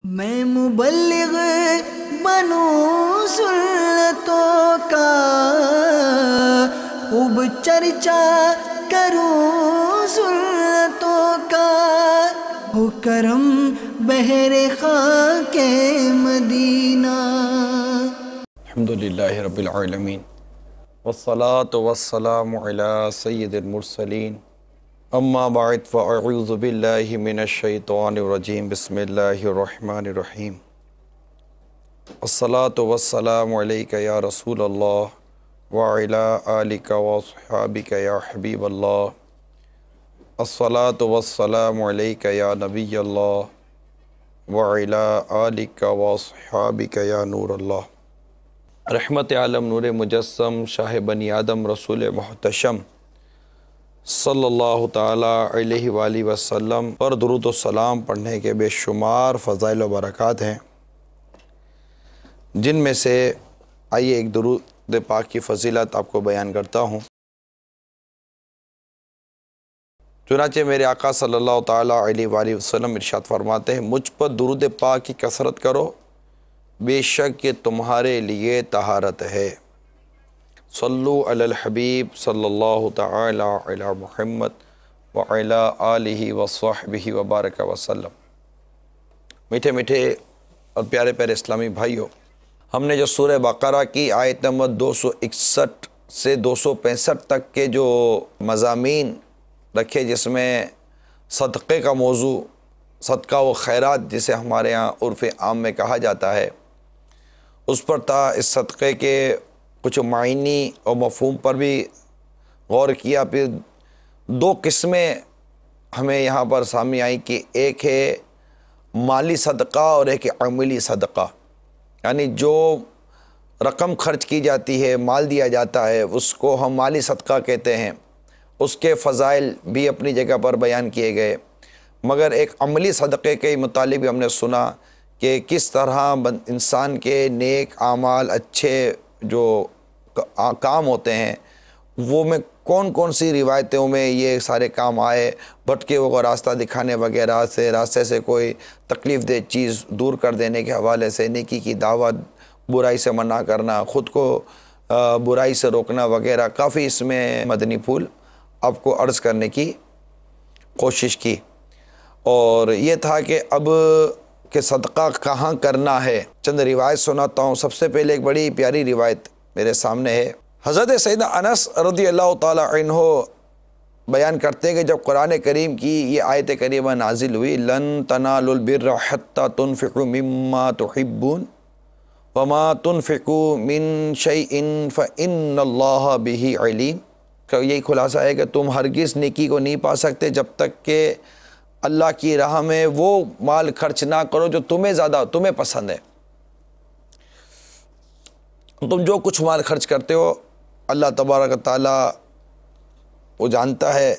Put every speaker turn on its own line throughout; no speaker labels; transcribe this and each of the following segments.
میں مبلغ بنوں سنتوں کا، خوب چرچا کروں سنتوں کا، ہو کرم بحر خاک مدینہ۔
الحمدللہ رب العالمین والصلاة والسلام علی سید المرسلین، اما بعد فاعوذ باللہ من الشیطان الرجیم، بسم اللہ الرحمن الرحیم۔ الصلاة والسلام علیک یا رسول اللہ وعلی آلک واصحابک یا حبیب اللہ، الصلاة والسلام علیک یا نبی اللہ وعلی آلک واصحابک یا نور اللہ۔ رحمت عالم نور مجسم شاہ بنی آدم رسول محتشم صلی اللہ تعالیٰ علیہ وآلہ وسلم پر درود و سلام پڑھنے کے بے شمار فضائل و برکات ہیں، جن میں سے آئیے ایک درود پاک کی فضیلت آپ کو بیان کرتا ہوں۔ چنانچہ میرے آقا صلی اللہ تعالیٰ علیہ وآلہ وسلم ارشاد فرماتے ہیں، مجھ پر درود پاک کی کثرت کرو، بے شک یہ تمہارے لیے طہارت ہے۔ صلو علی الحبیب صلی اللہ تعالی علی محمد وعلی آلہ وصحبہ وبارک وسلم۔ میٹھے میٹھے اور پیارے پیارے اسلامی بھائیوں، ہم نے جو سورہ بقرہ کی آیت نمبر 261 سے 265 تک کے جو مضامین رکھے، جس میں صدقے کا موضوع، صدقہ و خیرات جسے ہمارے ہاں عرف عام میں کہا جاتا ہے، اس پر تھا۔ اس صدقے کے کچھ معنی اور مفہوم پر بھی غور کیا۔ پھر دو قسمیں ہمیں یہاں پر سامنے آئیں کہ ایک ہے مالی صدقہ اور ایک ہے عملی صدقہ، یعنی جو رقم خرچ کی جاتی ہے، مال دیا جاتا ہے، اس کو ہم مالی صدقہ کہتے ہیں۔ اس کے فضائل بھی اپنی جگہ پر بیان کیے گئے، مگر ایک عملی صدقے کے متعلق بھی ہم نے سنا کہ کس طرح انسان کے نیک اعمال، اچھے جو کام ہوتے ہیں، وہ میں کون کون سی روایتوں میں یہ سارے کام آئے۔ بھٹکے کو راستہ دکھانے وغیرہ سے، راستے سے کوئی تکلیف دہ چیز دور کر دینے کے حوالے سے، نیکی کی دعوت، برائی سے منع کرنا، خود کو برائی سے روکنا وغیرہ، کافی اس میں مدنی پھول آپ کو عرض کرنے کی کوشش کی۔ اور یہ تھا کہ اب کہ صدقہ کہاں کرنا ہے، چند روایت سناتا ہوں۔ سب سے پہلے ایک بڑی پیاری روایت میرے سامنے ہے۔ حضرت سیدنا انس رضی اللہ تعالی عنہ بیان کرتے ہیں کہ جب قرآن کریم کی یہ آیت کریمہ نازل ہوئی، لن تنالوا البر حتی تنفقوا مما تحبون وما تنفقوا من شیء فإن اللہ بہ علیم، کہ یہی خلاصہ ہے کہ تم ہرگز نیکی کو نہیں پا سکتے جب تک کہ اللہ کی راہ میں وہ مال خرچ نہ کرو جو تمہیں پسند ہے۔ تم جو کچھ مال خرچ کرتے ہو، اللہ تبارک و تعالیٰ وہ جانتا ہے۔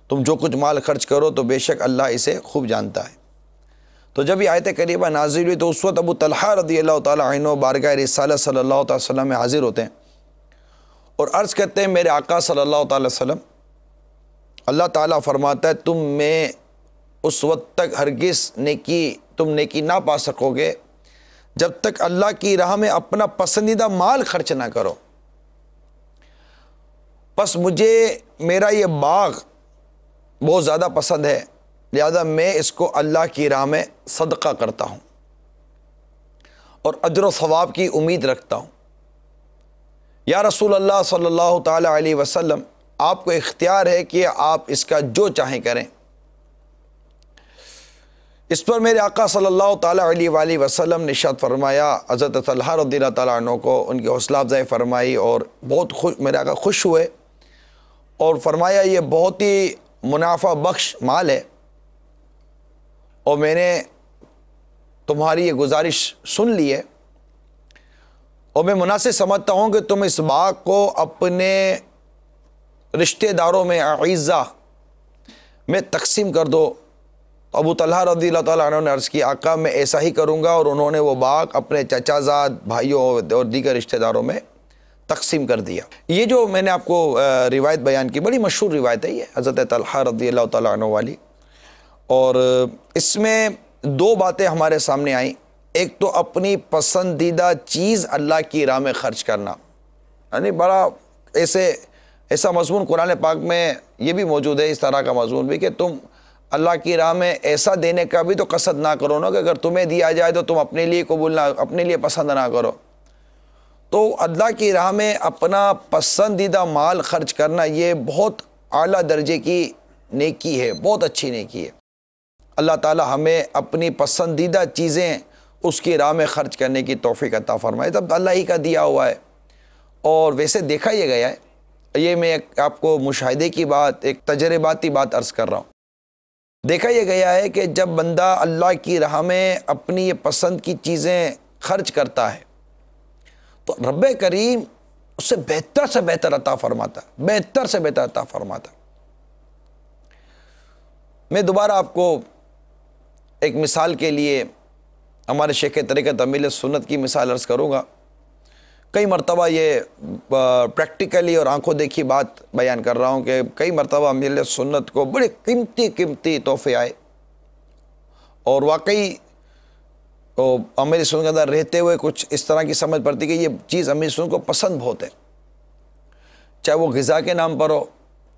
تم جو کچھ مال خرچ کرو تو بے شک اللہ اسے خوب جانتا ہے۔ تو جب یہ آیت کریمہ نازل ہوئی تو اس وقت ابو طلحہ رضی اللہ تعالیٰ عنہ بارگاہ رسالت صلی اللہ علیہ وسلم میں حاضر ہوتے ہیں اور عرض کرتے ہیں، میرے آقا صلی اللہ علیہ وسلم، اللہ تعالیٰ فرماتا ہے تم میں اس وقت تک ہرگز تم نیکی نہ پا سکو گے جب تک اللہ کی راہ میں اپنا پسندیدہ مال خرچ نہ کرو۔ پس مجھے میرا یہ باغ بہت زیادہ پسند ہے، لہذا میں اس کو اللہ کی راہ میں صدقہ کرتا ہوں اور اجر و ثواب کی امید رکھتا ہوں۔ یا رسول اللہ صلی اللہ تعالی علیہ وسلم، آپ کو اختیار ہے کہ آپ اس کا جو چاہیں کریں۔ اس پر میرے آقا صلی اللہ تعالیٰ علیہ وآلہ وسلم نے ارشاد فرمایا، حضرت طلحہ رضی اللہ تعالیٰ عنہ کو ان کی حوصلہ افزائی فرمائی اور بہت میرے آقا خوش ہوئے اور فرمایا یہ بہت ہی منافع بخش مال ہے، اور میں نے تمہاری یہ گزارش سن لی ہے اور میں مناسب سمجھتا ہوں کہ تم اس باغ کو اپنے رشتہ داروں میں، اعزہ میں تقسیم کر دو۔ ابو طلحہ رضی اللہ تعالیٰ عنہ نے عرض کی، آقا میں ایسا ہی کروں گا، اور انہوں نے وہ باغ اپنے چچا زاد، بھائیوں اور دیگر رشتہ داروں میں تقسیم کر دیا۔ یہ جو میں نے آپ کو روایت بیان کی، بڑی مشہور روایت ہے یہ حضرت طلحہ رضی اللہ تعالیٰ عنہ والی، اور اس میں دو باتیں ہمارے سامنے آئیں. ایک تو اپنی پسندیدہ چیز اللہ کی راہ میں خرچ کرنا، یعنی بڑا ایسا مضمون قرآن پاک میں یہ بھی موجود ہے، اس طرح کا مضمون بھی، کہ تم اللہ کی راہ میں ایسا دینے کا بھی تو قصد نہ کرو نا کہ اگر تمہیں دیا جائے تو تم اپنے لیے قبول نہ، اپنے لیے پسند نہ کرو. تو اللہ کی راہ میں اپنا پسندیدہ مال خرچ کرنا یہ بہت اعلیٰ درجے کی نیکی ہے، بہت اچھی نیکی ہے. اللہ تعالی ہمیں اپنی پسندیدہ چیزیں اس کی راہ میں خرچ کرنے کی توفیق عطا فرمائے. تب اللہ ہی کا دیا ہوا ہے. اور ویسے دیکھا یہ گیا ہے، یہ میں آپ کو مشاہدے کی بات، ایک تجرباتی بات عرض کر رہا ہوں. دیکھا یہ گیا ہے کہ جب بندہ اللہ کی راہ میں اپنی یہ پسند کی چیزیں خرچ کرتا ہے تو رب کریم اس سے بہتر سے بہتر عطا فرماتا ہے، بہتر سے بہتر عطا فرماتا ہے. میں دوبارہ آپ کو ایک مثال کے لیے ہمارے شیخ طریقت امیل سنت کی مثال عرض کروں گا. کئی مرتبہ یہ پریکٹیکلی اور آنکھوں دیکھی بات بیان کر رہا ہوں کہ کئی مرتبہ امیل سنت کو بڑے قیمتی تحفے آئے، اور واقعی امیل سنت کے اندر رہتے ہوئے کچھ اس طرح کی سمجھ پڑتی کہ یہ چیز امیل سنت کو پسند بہت ہے، چاہے وہ غذا کے نام پر ہو،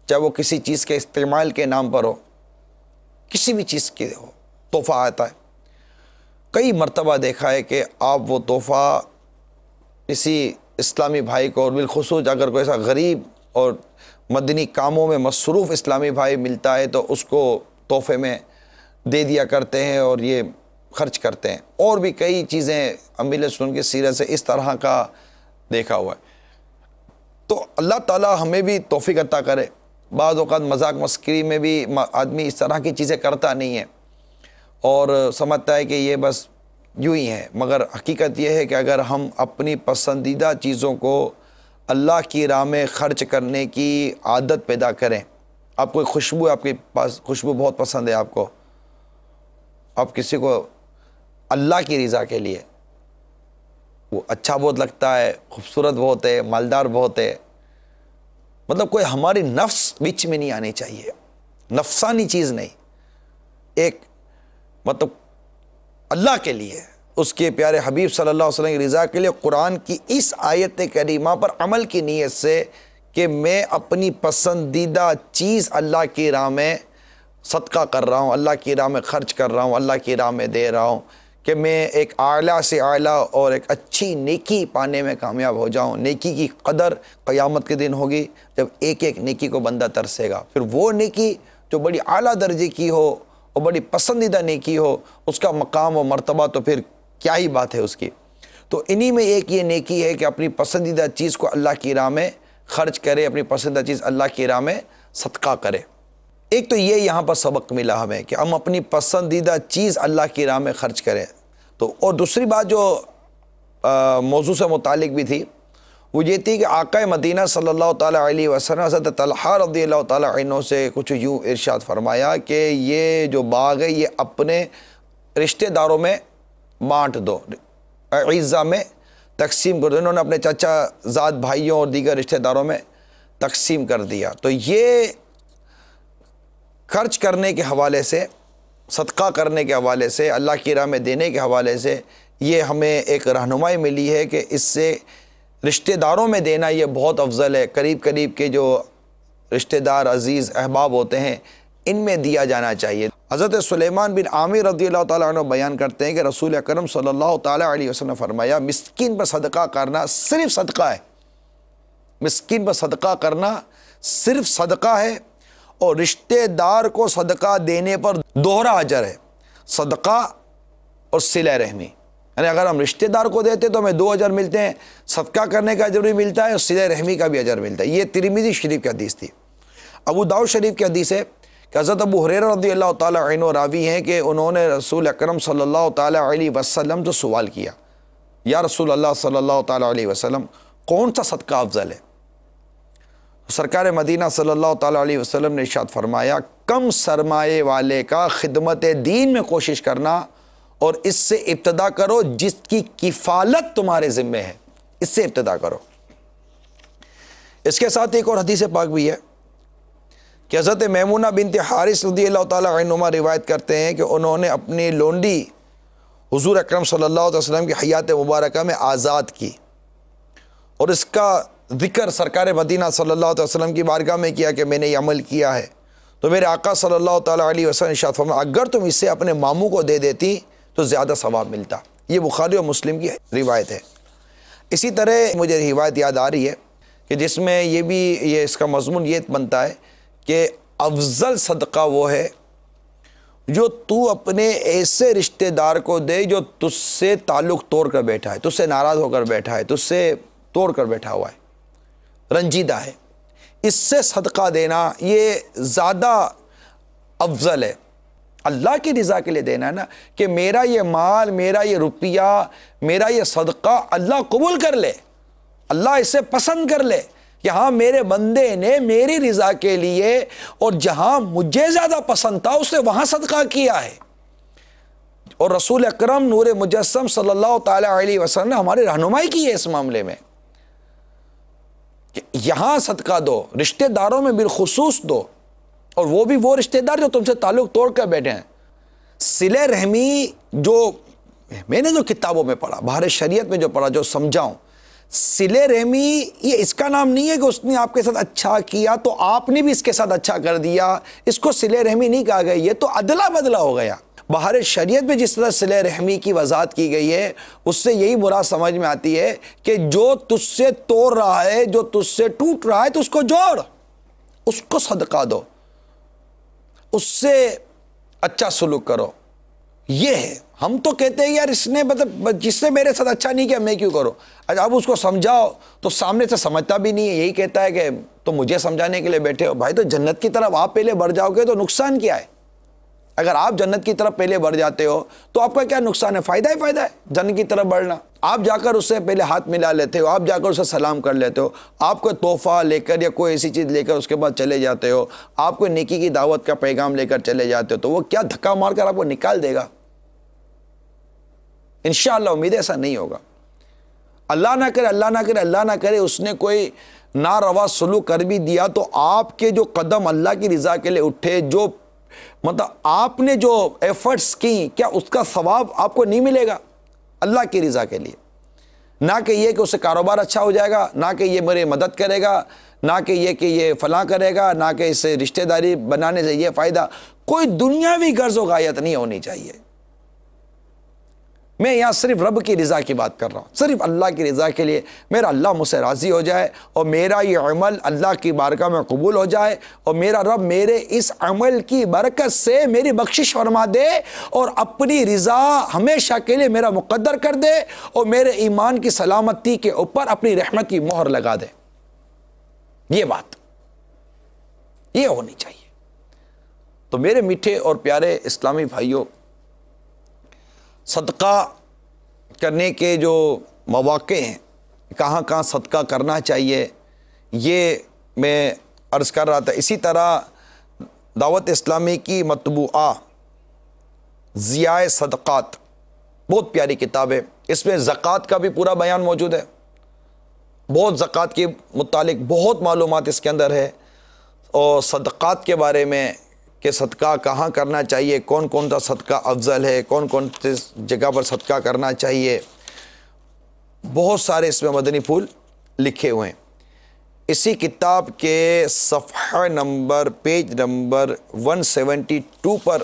چاہے وہ کسی چیز کے استعمال کے نام پر ہو، کسی بھی چیز کے ہو تحفہ آتا ہے. کئی مرتبہ دیکھا ہے کہ آپ وہ تحفہ کسی اسلامی بھائی کو، اور بالخصوص اگر کوئی ایسا غریب اور مدنی کاموں میں مصروف اسلامی بھائی ملتا ہے تو اس کو تحفے میں دے دیا کرتے ہیں اور یہ خرچ کرتے ہیں. اور بھی کئی چیزیں امیل سنت کی سیرت سے اس طرح کا دیکھا ہوا ہے. تو اللہ تعالی ہمیں بھی توفیق عطا کرے. بعض اوقات مذاق مسکری میں بھی آدمی اس طرح کی چیزیں کرتا نہیں ہے اور سمجھتا ہے کہ یہ بس یوں ہی ہے، مگر حقیقت یہ ہے کہ اگر ہم اپنی پسندیدہ چیزوں کو اللہ کی راہ میں خرچ کرنے کی عادت پیدا کریں. آپ کوئی خوشبو، آپ کے پاس خوشبو بہت پسند ہے آپ کو، آپ کسی کو اللہ کی رضا کے لیے، وہ اچھا بہت لگتا ہے، خوبصورت بہت ہے، مالدار بہت ہے، مطلب کوئی ہماری نفس بیچ میں نہیں آنی چاہیے، نفسانی چیز نہیں، ایک مطلب اللہ کے لیے، اس کے پیارے حبیب صلی اللہ علیہ وسلم کی رضا کے لیے قرآن کی اس آیت کریمہ پر عمل کی نیت سے کہ میں اپنی پسندیدہ چیز اللہ کی راہ میں صدقہ کر رہا ہوں، اللہ کی راہ میں خرچ کر رہا ہوں، اللہ کی راہ میں دے رہا ہوں، کہ میں ایک اعلیٰ سے اعلیٰ اور ایک اچھی نیکی پانے میں کامیاب ہو جاؤں. نیکی کی قدر قیامت کے دن ہوگی جب ایک ایک نیکی کو بندہ ترسے گا. پھر وہ نیکی جو بڑی اعلیٰ درجے کی ہو اور بڑی پسندیدہ نیکی ہو، اس کا مقام و مرتبہ تو پھر کیا ہی بات ہے اس کی. تو انہی میں ایک یہ نیکی ہے کہ اپنی پسندیدہ چیز کو اللہ کی راہ میں خرچ کرے، اپنی پسندیدہ چیز اللہ کی راہ میں صدقہ کرے. ایک تو یہ یہاں پر سبق ملا ہمیں کہ ہم اپنی پسندیدہ چیز اللہ کی راہ میں خرچ کریں. تو اور دوسری بات جو موضوع سے متعلق بھی تھی وہ یہ تھی کہ آقا مدینہ صلی اللہ تعالیٰ علیہ وسلم حضرت طلحہ رضی اللہ تعالیٰ عنہ سے کچھ یوں ارشاد فرمایا کہ یہ جو باغ ہے یہ اپنے رشتہ داروں میں بانٹ دو، اعزہ میں تقسیم کر دو. انہوں نے اپنے چچا زاد بھائیوں اور دیگر رشتہ داروں میں تقسیم کر دیا. تو یہ خرچ کرنے کے حوالے سے، صدقہ کرنے کے حوالے سے، اللہ کی راہ میں دینے کے حوالے سے یہ ہمیں ایک رہنمائی ملی ہے کہ اس سے رشتہ داروں میں دینا یہ بہت افضل ہے. قریب قریب کے جو رشتہ دار عزیز احباب ہوتے ہیں ان میں دیا جانا چاہیے. حضرت سلیمان بن عامر رضی اللہ تعالیٰ عنہ بیان کرتے ہیں کہ رسول اکرم صلی اللہ تعالیٰ علیہ وسلم نے فرمایا مسکین پر صدقہ کرنا صرف صدقہ ہے. مسکین پر صدقہ کرنا صرف صدقہ ہے اور رشتہ دار کو صدقہ دینے پر دوہرا اجر ہے. صدقہ اور صلہ رحمی، یعنی اگر ہم رشتہ دار کو دیتے تو ہمیں 2 اجر ملتے ہیں، صدقہ کرنے کا اجر بھی ملتا ہے اور صلہ رحمی کا بھی اجر ملتا ہے. یہ ترمذی شریف کی حدیث تھی. ابو داؤد شریف کی حدیث ہے کہ حضرت ابو ہریرہ رضی اللہ تعالیٰ عنہ راوی ہیں کہ انہوں نے رسول اکرم صلی اللہ تعالیٰ علیہ وسلم سے سوال کیا، یا رسول اللہ صلی اللہ تعالیٰ علیہ وسلم کون سا صدقہ افضل ہے؟ سرکار مدینہ صلی اللہ تعالیٰ علیہ وسلم نے ارشاد فرمایا کم سرمایے والے کا خدمت دین میں کوشش کرنا، اور اس سے ابتدا کرو جس کی کفالت تمہارے ذمہ ہے، اس سے ابتدا کرو. اس کے ساتھ ایک اور حدیث پاک بھی ہے کہ حضرت میمونہ بنت حارث رضی اللہ تعالیٰ عنہما روایت کرتے ہیں کہ انہوں نے اپنی لونڈی حضور اکرم صلی اللہ علیہ وسلم کی حیات مبارکہ میں آزاد کی، اور اس کا ذکر سرکار مدینہ صلی اللہ علیہ وسلم کی بارگاہ میں کیا کہ میں نے یہ عمل کیا ہے، تو میرے آقا صلی اللہ تعالیٰ علیہ وسلم ارشاد فرمایا اگر تم اسے اپنے ماموں کو دے دیتی تو زیادہ ثواب ملتا۔ یہ بخاری اور مسلم کی روایت ہے۔ اسی طرح مجھے روایت یاد آ رہی ہے کہ جس میں یہ اس کا مضمون یہ بنتا ہے کہ افضل صدقہ وہ ہے جو تو اپنے ایسے رشتہ دار کو دے جو تجھ سے تعلق توڑ کر بیٹھا ہے، تجھ سے ناراض ہو کر بیٹھا ہے، تجھ سے توڑ کر بیٹھا ہوا ہے، رنجیدہ ہے، اس سے صدقہ دینا یہ زیادہ افضل ہے۔ اللہ کی رضا کے لیے دینا ہے نا، کہ میرا یہ مال، میرا یہ روپیہ، میرا یہ صدقہ اللہ قبول کر لے، اللہ اسے پسند کر لے کہ ہاں میرے بندے نے میری رضا کے لیے اور جہاں مجھے زیادہ پسند تھا اسے وہاں صدقہ کیا ہے۔ اور رسول اکرم نور مجسم صلی اللہ تعالیٰ علیہ وسلم نے ہماری رہنمائی کی ہے اس معاملے میں کہ یہاں صدقہ دو، رشتہ داروں میں بالخصوص دو، اور وہ بھی وہ رشتہ دار جو تم سے تعلق توڑ کر بیٹھے ہیں۔ صلہ رحمی جو میں نے جو کتابوں میں پڑھا، بہار شریعت میں جو پڑھا، جو سمجھاؤں، صلہ رحمی یہ اس کا نام نہیں ہے کہ اس نے آپ کے ساتھ اچھا کیا تو آپ نے بھی اس کے ساتھ اچھا کر دیا، اس کو صلہ رحمی نہیں کہا گیا، یہ تو عدلہ بدلہ ہو گیا۔ بہار شریعت میں جس طرح صلہ رحمی کی وضاحت کی گئی ہے اس سے یہی مراد سمجھ میں آتی ہے کہ جو تجھ سے توڑ رہا ہے، جو تجھ سے ٹوٹ رہا ہے تو اس کو جوڑ، اس کو صدقہ دو، اس سے اچھا سلوک کرو۔ یہ ہے، ہم تو کہتے ہیں یار اس نے مطلب جس نے میرے ساتھ اچھا نہیں کیا میں کیوں کروں؟ اچھا اب اس کو سمجھاؤ تو سامنے سے سمجھتا بھی نہیں ہے، یہی کہتا ہے کہ تم مجھے سمجھانے کے لیے بیٹھے ہو۔ بھائی تو جنت کی طرف آپ پہلے بڑھ جاؤ گے تو نقصان کیا ہے؟ اگر آپ جنت کی طرف پہلے بڑھ جاتے ہو تو آپ کا کیا نقصان ہے؟ فائدہ ہی فائدہ ہے جنت کی طرف بڑھنا۔ آپ جا کر اس سے پہلے ہاتھ ملا لیتے ہو، آپ جا کر اسے سلام کر لیتے ہو، آپ کو تحفہ لے کر یا کوئی ایسی چیز لے کر اس کے بعد چلے جاتے ہو، آپ کو نیکی کی دعوت کا پیغام لے کر چلے جاتے ہو، تو وہ کیا دھکا مار کر آپ کو نکال دے گا؟ انشاءاللہ امید ایسا نہیں ہوگا۔ اللہ نہ کرے، اللہ نہ کرے، اللہ نہ کرے اس نے کوئی ناروا سلوک کر بھی دیا تو آپ کے جو قدم اللہ کی رضا کے لیے اٹھے، جو مطلب آپ نے جو ایفرٹس کی، کیا اس کا ثواب آپ کو نہیں ملے گا اللہ کی رضا کے لیے؟ نہ کہ یہ کہ اس سے کاروبار اچھا ہو جائے گا، نہ کہ یہ میری مدد کرے گا، نہ کہ یہ فلاں کرے گا، نہ کہ اس سے رشتہ داری بنانے سے یہ فائدہ۔ کوئی دنیاوی غرض و غایت نہیں ہونی چاہیے۔ میں یہاں صرف رب کی رضا کی بات کر رہا ہوں، صرف اللہ کی رضا کے لیے میرا اللہ مجھ سے راضی ہو جائے اور میرا یہ عمل اللہ کی بارگاہ میں قبول ہو جائے، اور میرا رب میرے اس عمل کی برکت سے میری بخشش فرما دے اور اپنی رضا ہمیشہ کے لیے میرا مقدر کر دے اور میرے ایمان کی سلامتی کے اوپر اپنی رحمت کی مہر لگا دے۔ یہ بات یہ ہونی چاہیے۔ تو میرے میٹھے اور پیارے اسلامی بھائیوں، صدقہ کرنے کے جو مواقع ہیں، کہاں کہاں صدقہ کرنا چاہیے، یہ میں عرض کر رہا تھا۔ اسی طرح دعوت اسلامی کی مطبوعہ ضیاء صدقات بہت پیاری کتاب ہے، اس میں زکوٰۃ کا بھی پورا بیان موجود ہے، بہت زکوٰۃ کے متعلق بہت معلومات اس کے اندر ہے، اور صدقات کے بارے میں کہ صدقہ کہاں کرنا چاہیے، کون کون سا صدقہ افضل ہے، کون کون سی جگہ پر صدقہ کرنا چاہیے، بہت سارے اس میں مدنی پھول لکھے ہوئے ہیں۔ اسی کتاب کے صفحہ نمبر پیج نمبر 172 پر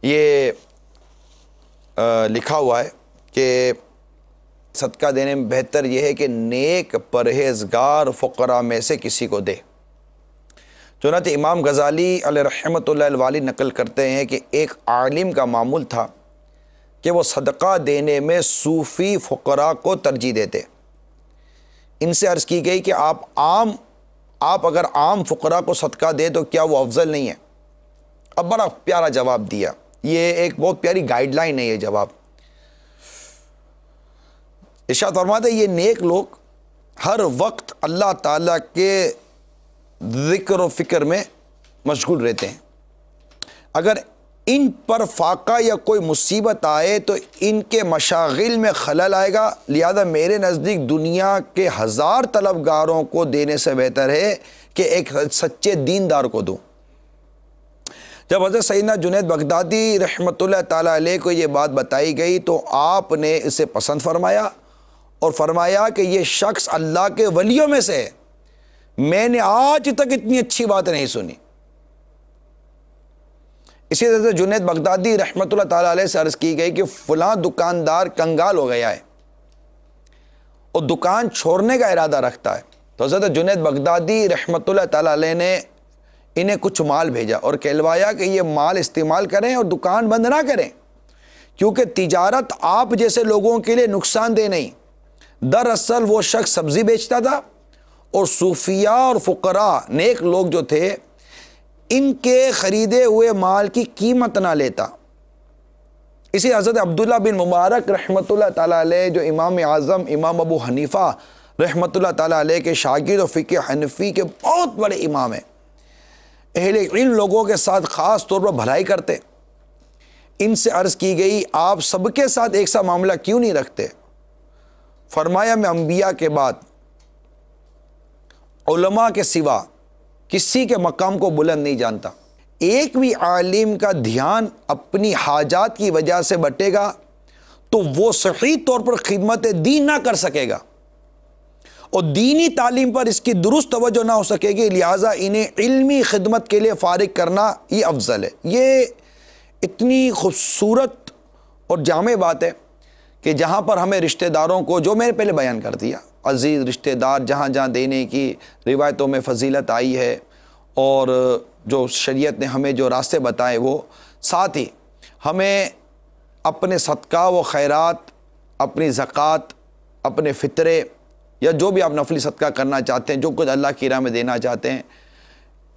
یہ لکھا ہوا ہے کہ صدقہ دینے میں بہتر یہ ہے کہ نیک پرہیزگار فقراء میں سے کسی کو دے۔ چنانچہ امام غزالی علیہ رحمۃ اللہ الوالی نقل کرتے ہیں کہ ایک عالم کا معمول تھا کہ وہ صدقہ دینے میں صوفی فقراء کو ترجیح دیتے۔ ان سے عرض کی گئی کہ آپ اگر عام فقراء کو صدقہ دے تو کیا وہ افضل نہیں ہے؟ اب بڑا پیارا جواب دیا، یہ ایک بہت پیاری گائیڈ لائن ہے یہ جواب۔ ارشاد فرماتے ہیں یہ نیک لوگ ہر وقت اللہ تعالیٰ کے ذکر و فکر میں مشغول رہتے ہیں، اگر ان پر فاقہ یا کوئی مصیبت آئے تو ان کے مشاغل میں خلل آئے گا، لہذا میرے نزدیک دنیا کے 1000 طلبگاروں کو دینے سے بہتر ہے کہ ایک سچے دیندار کو دوں۔ جب حضرت سیدنا جنید بغدادی رحمۃ اللہ تعالیٰ علیہ کو یہ بات بتائی گئی تو آپ نے اسے پسند فرمایا اور فرمایا کہ یہ شخص اللہ کے ولیوں میں سے ہے، میں نے آج تک اتنی اچھی بات نہیں سنی۔ اسی طرح سے جنید بغدادی رحمۃ اللہ تعالیٰ علیہ سے عرض کی گئی کہ فلاں دکاندار کنگال ہو گیا ہے اور دکان چھوڑنے کا ارادہ رکھتا ہے، تو حضرت جنید بغدادی رحمۃ اللہ تعالیٰ علیہ نے انہیں کچھ مال بھیجا اور کہلوایا کہ یہ مال استعمال کریں اور دکان بند نہ کریں، کیونکہ تجارت آپ جیسے لوگوں کے لیے نقصان دہ نہیں۔ دراصل وہ شخص سبزی بیچتا تھا اور صوفیاء اور فقراء نیک لوگ جو تھے ان کے خریدے ہوئے مال کی قیمت نہ لیتا۔ اسی حضرت عبداللہ بن مبارک رحمۃ اللہ تعالیٰ علیہ جو امام اعظم امام ابو حنیفہ رحمۃ اللہ تعالیٰ علیہ کے شاگرد و فقہ حنفی کے بہت بڑے امام ہیں، اہل علم لوگوں کے ساتھ خاص طور پر بھلائی کرتے، ان سے عرض کی گئی آپ سب کے ساتھ ایک سا معاملہ کیوں نہیں رکھتے؟ فرمایا میں انبیاء کے بعد علماء کے سوا کسی کے مقام کو بلند نہیں جانتا، ایک بھی عالم کا دھیان اپنی حاجات کی وجہ سے بٹے گا تو وہ صحیح طور پر خدمت دین نہ کر سکے گا اور دینی تعلیم پر اس کی درست توجہ نہ ہو سکے گی، لہٰذا انہیں علمی خدمت کے لیے فارغ کرنا یہ افضل ہے۔ یہ اتنی خوبصورت اور جامع بات ہے کہ جہاں پر ہمیں رشتہ داروں کو، جو میں نے پہلے بیان کر دیا، عزیز رشتہ دار جہاں جہاں دینے کی روایتوں میں فضیلت آئی ہے اور جو شریعت نے ہمیں جو راستے بتائے، وہ ساتھ ہی ہمیں اپنے صدقہ و خیرات، اپنی زکوٰۃ، اپنے فطرے یا جو بھی آپ نفلی صدقہ کرنا چاہتے ہیں، جو کچھ اللہ کی راہ میں دینا چاہتے ہیں،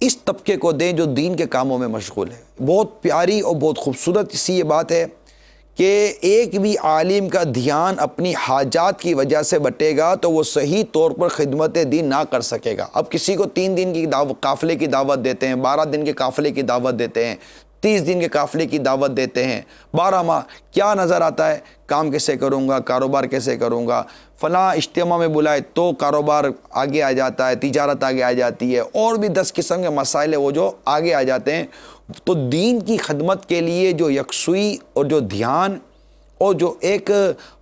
اس طبقے کو دیں جو دین کے کاموں میں مشغول ہے۔ بہت پیاری اور بہت خوبصورت سی یہ بات ہے کہ ایک بھی عالم کا دھیان اپنی حاجات کی وجہ سے بٹے گا تو وہ صحیح طور پر خدمت دین نہ کر سکے گا۔ اب کسی کو 3 دن کی قافلے کی دعوت دیتے ہیں، 12 دن کے قافلے کی دعوت دیتے ہیں، 30 دن کے قافلے کی دعوت دیتے ہیں، 12 ماہ کیا نظر آتا ہے؟ کام کیسے کروں گا، کاروبار کیسے کروں گا، فلاں اجتماع میں بلائے تو کاروبار آگے آ جاتا ہے، تجارت آگے آ جاتی ہے، اور بھی 10 قسم کے مسائل وہ جو آگے آ جاتے ہیں۔ تو دین کی خدمت کے لیے جو یکسوئی اور جو دھیان اور جو ایک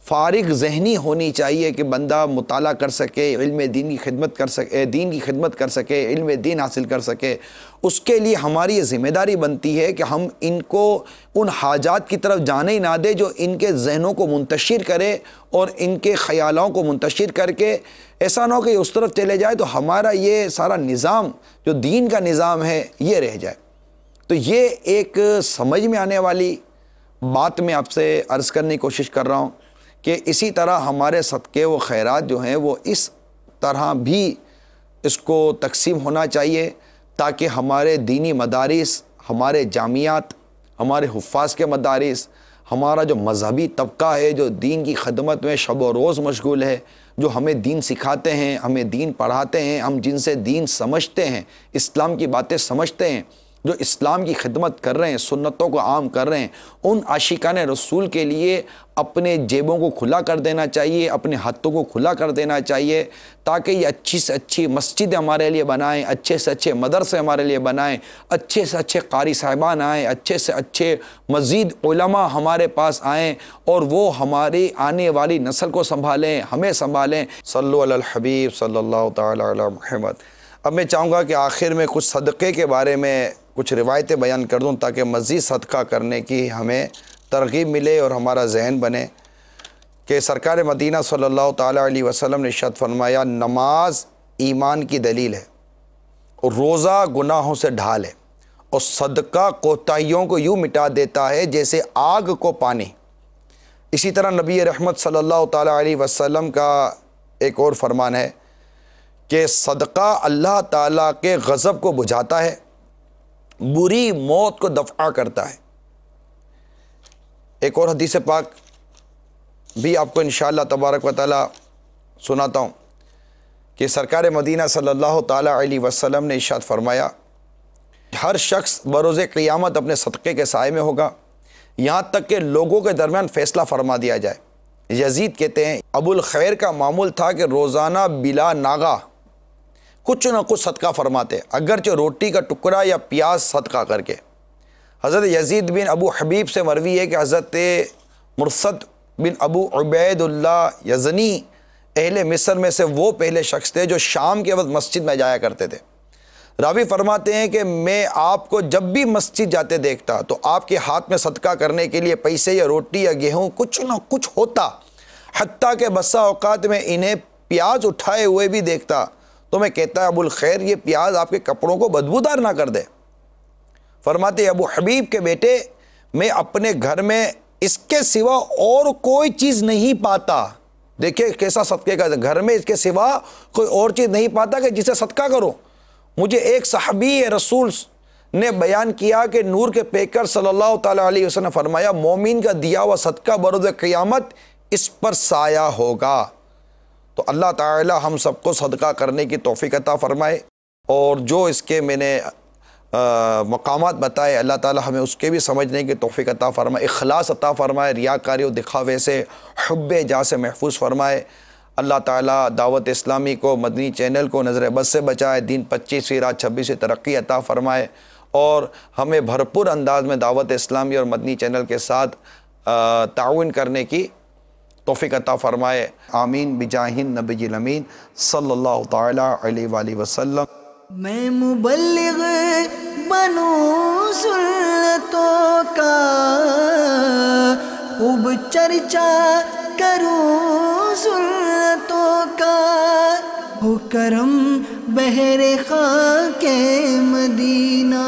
فارغ ذہنی ہونی چاہیے کہ بندہ مطالعہ کر سکے، علم دین کی خدمت کر سکے، دین کی خدمت کر سکے، علم دین حاصل کر سکے، اس کے لیے ہماری یہ ذمہ داری بنتی ہے کہ ہم ان کو ان حاجات کی طرف جانے ہی نہ دے جو ان کے ذہنوں کو منتشر کرے اور ان کے خیالوں کو منتشر کر کے ایسا نہ ہو کہ اس طرف چلے جائے تو ہمارا یہ سارا نظام جو دین کا نظام ہے یہ رہ جائے۔ تو یہ ایک سمجھ میں آنے والی بات میں آپ سے عرض کرنے کی کوشش کر رہا ہوں کہ اسی طرح ہمارے صدقے و خیرات جو ہیں وہ اس طرح بھی اس کو تقسیم ہونا چاہیے تاکہ ہمارے دینی مدارس، ہمارے جامعات، ہمارے حفاظ کے مدارس، ہمارا جو مذہبی طبقہ ہے جو دین کی خدمت میں شب و روز مشغول ہے، جو ہمیں دین سکھاتے ہیں، ہمیں دین پڑھاتے ہیں، ہم جن سے دین سمجھتے ہیں، اسلام کی باتیں سمجھتے ہیں، جو اسلام کی خدمت کر رہے ہیں، سنتوں کو عام کر رہے ہیں، ان عاشقان رسول کے لیے اپنے جیبوں کو کھلا کر دینا چاہیے، اپنے ہاتھوں کو کھلا کر دینا چاہیے تاکہ یہ اچھی سے اچھی مسجد ہمارے لیے بنائیں، اچھے سے اچھے مدرسے ہمارے لیے بنائیں، اچھے سے اچھے قاری صاحبان آئیں، اچھے سے اچھے مزید علماء ہمارے پاس آئیں اور وہ ہماری آنے والی نسل کو سنبھالیں، ہمیں سنبھالیں۔ صلو علی الحبیب صلی اللہ تعالی علی محمد۔ اب میں چاہوں گا کہ آخر میں کچھ صدقے کے بارے میں کچھ روایتیں بیان کر دوں تاکہ مزید صدقہ کرنے کی ہمیں ترغیب ملے اور ہمارا ذہن بنے کہ سرکار مدینہ صلی اللہ تعالیٰ علیہ وسلم نے ارشاد فرمایا، نماز ایمان کی دلیل ہے اور روزہ گناہوں سے ڈھال ہے اور صدقہ کوتاہیوں کو یوں مٹا دیتا ہے جیسے آگ کو پانی۔ اسی طرح نبی رحمت صلی اللہ تعالیٰ علیہ وسلم کا ایک اور فرمان ہے کہ صدقہ اللہ تعالیٰ کے غضب کو بجھاتا ہے، بری موت کو دفع کرتا ہے۔ ایک اور حدیث پاک بھی آپ کو انشاءاللہ تبارک و تعالیٰ سناتا ہوں کہ سرکار مدینہ صلی اللہ تعالیٰ علیہ وسلم نے ارشاد فرمایا، ہر شخص بروز قیامت اپنے صدقے کے سائے میں ہوگا یہاں تک کہ لوگوں کے درمیان فیصلہ فرما دیا جائے۔ یزید کہتے ہیں ابو الخیر کا معمول تھا کہ روزانہ بلا ناغہ کچھ نہ کچھ صدقہ فرماتے، اگرچہ روٹی کا ٹکڑا یا پیاز صدقہ کر کے۔ حضرت یزید بن ابو حبیب سے مروی ہے کہ حضرت مرثد بن ابو عبید اللہ یزنی اہل مصر میں سے وہ پہلے شخص تھے جو شام کے وقت مسجد میں جایا کرتے تھے۔ راوی فرماتے ہیں کہ میں آپ کو جب بھی مسجد جاتے دیکھتا تو آپ کے ہاتھ میں صدقہ کرنے کے لیے پیسے یا روٹی یا گیہوں کچھ نہ کچھ ہوتا، حتیٰ کہ بسا اوقات میں انہیں پیاز اٹھائے ہوئے بھی دیکھتا تو میں کہتا ابو الخیر یہ پیاز آپ کے کپڑوں کو بدبودار نہ کر دے۔ فرماتے ابو حبیب کے بیٹے میں اپنے گھر میں اس کے سوا اور کوئی چیز نہیں پاتا، دیکھیں کیسا صدقے کا، گھر میں اس کے سوا کوئی اور چیز نہیں پاتا کہ جسے صدقہ کرو۔ مجھے ایک صحابی رسول نے بیان کیا کہ نور کے پیکر صلی اللہ تعالیٰ علیہ وسلم نے فرمایا مومن کا دیا ہوا صدقہ بروز قیامت اس پر سایہ ہوگا۔ تو اللہ تعالیٰ ہم سب کو صدقہ کرنے کی توفیق عطا فرمائے، اور جو اس کے میں نے مقامات بتائے اللہ تعالیٰ ہمیں اس کے بھی سمجھنے کی توفیق عطا فرمائے، اخلاص عطا فرمائے، ریاکاری و دکھاوے سے حب جاہ سے محفوظ فرمائے۔ اللہ تعالیٰ دعوت اسلامی کو، مدنی چینل کو نظر بد سے بچائے، دین 25ویں رات 26 ترقی عطا فرمائے، اور ہمیں بھرپور انداز میں دعوت اسلامی اور مدنی چینل کے ساتھ تعاون کرنے کی توفیق عطا فرمائے۔ آمین بجاہ النبی الامین صلی اللہ تعالیٰ علیہ وآلہ وسلم۔
میں مبلغ بنوں سنتوں کا، خوب چرچا کروں سنتوں کا، ہو کرم بحر خاک مدینہ۔